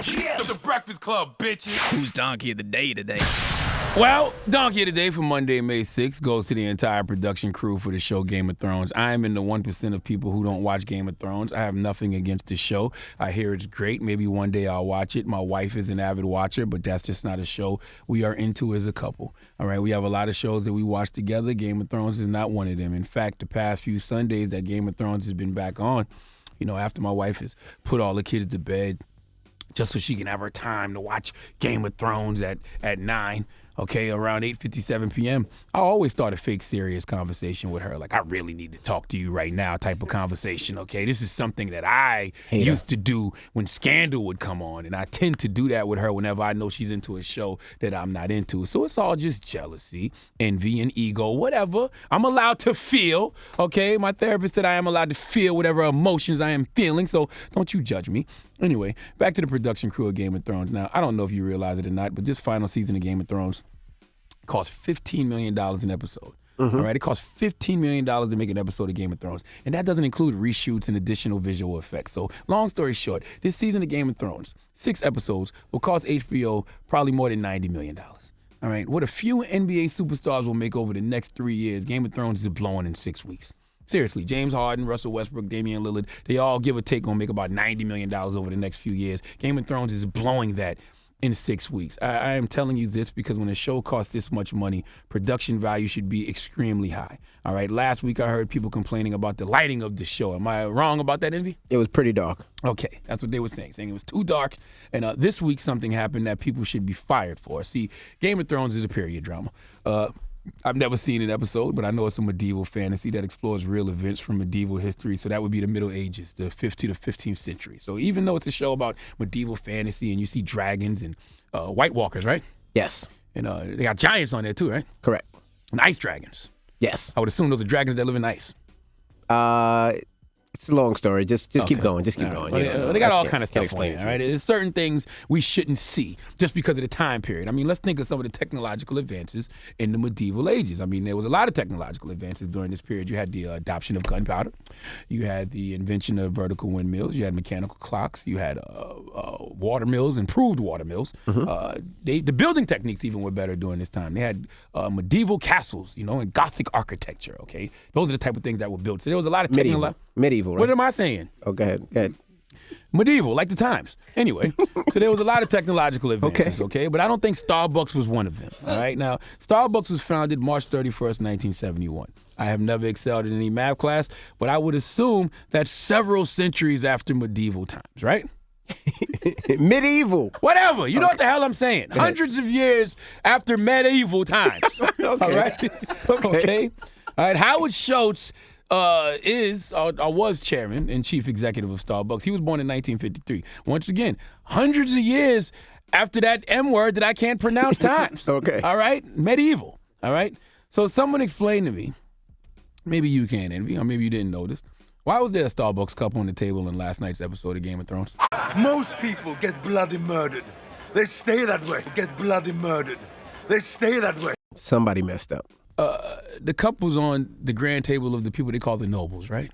Yeah, the Breakfast Club, bitches. Who's Donkey of the Day today? Well, Donkey of the Day for Monday, May 6th goes to the entire production crew for the show Game of Thrones. I am in the 1% of people who don't watch Game of Thrones. I have nothing against the show. I hear it's great. Maybe one day I'll watch it. My wife is an avid watcher, but that's just not a show we are into as a couple. All right, we have a lot of shows that we watch together. Game of Thrones is not one of them. In fact, the past few Sundays that Game of Thrones has been back on, after my wife has put all the kids to bed, just so she can have her time to watch Game of Thrones at 9, around 8:57 p.m. I always start a fake serious conversation with her, like, I really need to talk to you right now type of conversation, okay? This is something that I used to do when Scandal would come on, and I tend to do that with her whenever I know she's into a show that I'm not into. So it's all just jealousy, envy, and ego, whatever. I'm allowed to feel, okay? My therapist said I am allowed to feel whatever emotions I am feeling, so don't you judge me. Anyway, back to the production crew of Game of Thrones. Now, I don't know if you realize it or not, but this final season of Game of Thrones cost $15 million an episode. Mm-hmm. All right, it costs $15 million to make an episode of Game of Thrones. And that doesn't include reshoots and additional visual effects. So long story short, this season of Game of Thrones, 6 episodes, will cost HBO probably more than $90 million. All right, what a few NBA superstars will make over the next 3 years, Game of Thrones is blowing in 6 weeks. Seriously, James Harden, Russell Westbrook, Damian Lillard, they all give or take gonna make about $90 million over the next few years. Game of Thrones is blowing that in 6 weeks. I am telling you this because when a show costs this much money, production value should be extremely high. All right, last week I heard people complaining about the lighting of the show. Am I wrong about that, Envy? It was pretty dark. Okay, that's what they were saying it was too dark. And this week something happened that people should be fired for. See, Game of Thrones is a period drama. I've never seen an episode, but I know it's a medieval fantasy that explores real events from medieval history. So that would be the Middle Ages, the 5th to the 15th century. So even though it's a show about medieval fantasy and you see dragons and White Walkers, right? Yes. And they got giants on there too, right? Correct. And ice dragons. Yes. I would assume those are dragons that live in ice. It's a long story. Just keep going. Just keep going. Well, they got all kind of stuff on it, all right? There's certain things we shouldn't see just because of the time period. I mean, let's think of some of the technological advances in the medieval ages. I mean, there was a lot of technological advances during this period. You had the adoption of gunpowder. You had the invention of vertical windmills. You had mechanical clocks. You had water mills, improved water mills. Mm-hmm. The building techniques even were better during this time. They had medieval castles, and Gothic architecture, okay? Those are the type of things that were built. So there was a lot of technology. Medieval, right? What am I saying? Oh, go ahead. Medieval, like the times. Anyway, so there was a lot of technological advances, okay? But I don't think Starbucks was one of them, all right? Now, Starbucks was founded March 31st, 1971. I have never excelled in any math class, but I would assume that's several centuries after medieval times, right? Medieval. Whatever. You know what the hell I'm saying. Hundreds of years after medieval times. Okay. All right? Okay. All right, Howard Schultz was chairman and chief executive of Starbucks. He was born in 1953. Once again, hundreds of years after that M word that I can't pronounce times. Okay. All right? Medieval. All right? So someone explained to me, maybe you can, Envy, or maybe you didn't know this. Why was there a Starbucks cup on the table in last night's episode of Game of Thrones? Most people get bloody murdered. They stay that way. Get bloody murdered. They stay that way. Somebody messed up. The cup was on the grand table of the people they call the nobles, right?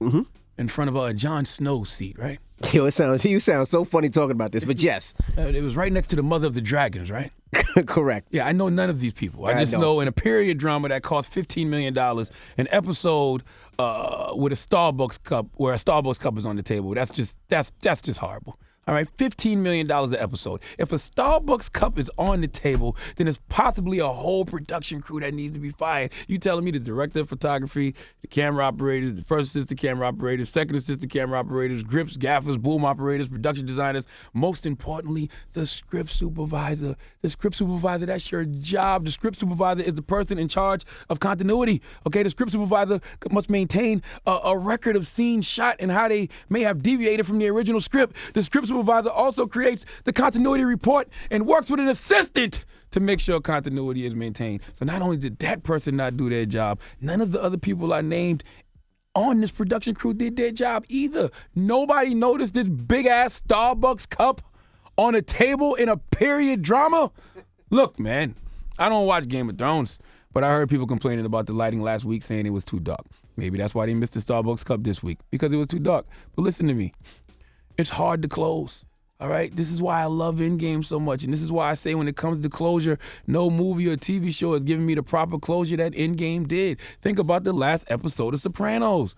Mm-hmm. In front of Jon Snow's seat, right? Yo, you sound so funny talking about this, but yes. It was right next to the mother of the dragons, right? Correct. Yeah, I know none of these people. I just know in a period drama that cost $15 million, an episode with a Starbucks cup, where a Starbucks cup is on the table, that's just horrible. All right, $15 million an episode. If a Starbucks cup is on the table, then it's possibly a whole production crew that needs to be fired. You telling me the director of photography, the camera operators, the first assistant camera operators, second assistant camera operators, grips, gaffers, boom operators, production designers, most importantly, the script supervisor. The script supervisor, that's your job. The script supervisor is the person in charge of continuity. Okay, the script supervisor must maintain a record of scenes shot and how they may have deviated from the original script. The script supervisor also creates the continuity report and works with an assistant to make sure continuity is maintained. So not only did that person not do their job, none of the other people I named on this production crew did their job either. Nobody noticed this big-ass Starbucks cup on a table in a period drama. Look, man, I don't watch Game of Thrones, but I heard people complaining about the lighting last week saying it was too dark. Maybe that's why they missed the Starbucks cup this week, because it was too dark. But listen to me. It's hard to close. All right, this is why I love Endgame so much, and this is why I say when it comes to closure, no movie or TV show has given me the proper closure that Endgame did. Think about the last episode of Sopranos.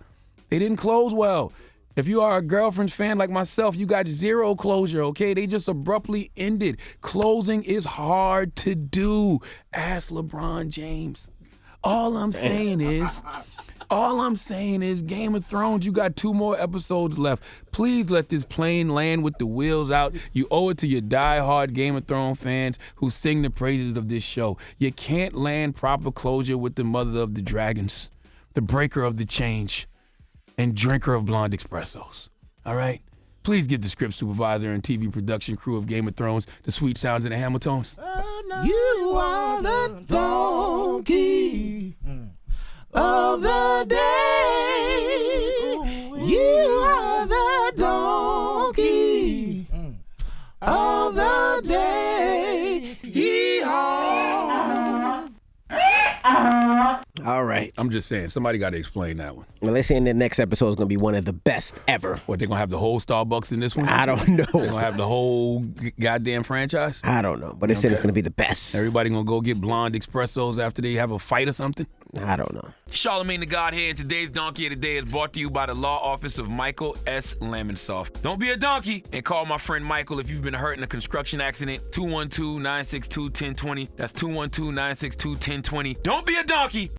They didn't close well. If you are a Girlfriends fan like myself, you got zero closure, okay? They just abruptly ended. Closing is hard to do. Ask LeBron James. All I'm saying is Game of Thrones, you got 2 more episodes left. Please let this plane land with the wheels out. You owe it to your die-hard Game of Thrones fans who sing the praises of this show. You can't land proper closure with the mother of the dragons, the breaker of the change, and drinker of blonde espressos. All right? Please give the script supervisor and TV production crew of Game of Thrones the sweet sounds and the Hamiltons. You are the donkey of the day. You are the donkey of the day. Yee-haw. All right. I'm just saying, somebody got to explain that one. Well, they're saying the next episode is going to be one of the best ever. What, they're going to have the whole Starbucks in this one? I don't know. They're going to have the whole goddamn franchise? I don't know, but they said it's going to be the best. Everybody going to go get blonde espressos after they have a fight or something? I don't know. Charlamagne the God here, and today's Donkey of the Day is brought to you by the law office of Michael S. Lamonsoff. Don't be a donkey and call my friend Michael if you've been hurt in a construction accident. 212-962-1020. That's 212-962-1020. Don't be a donkey.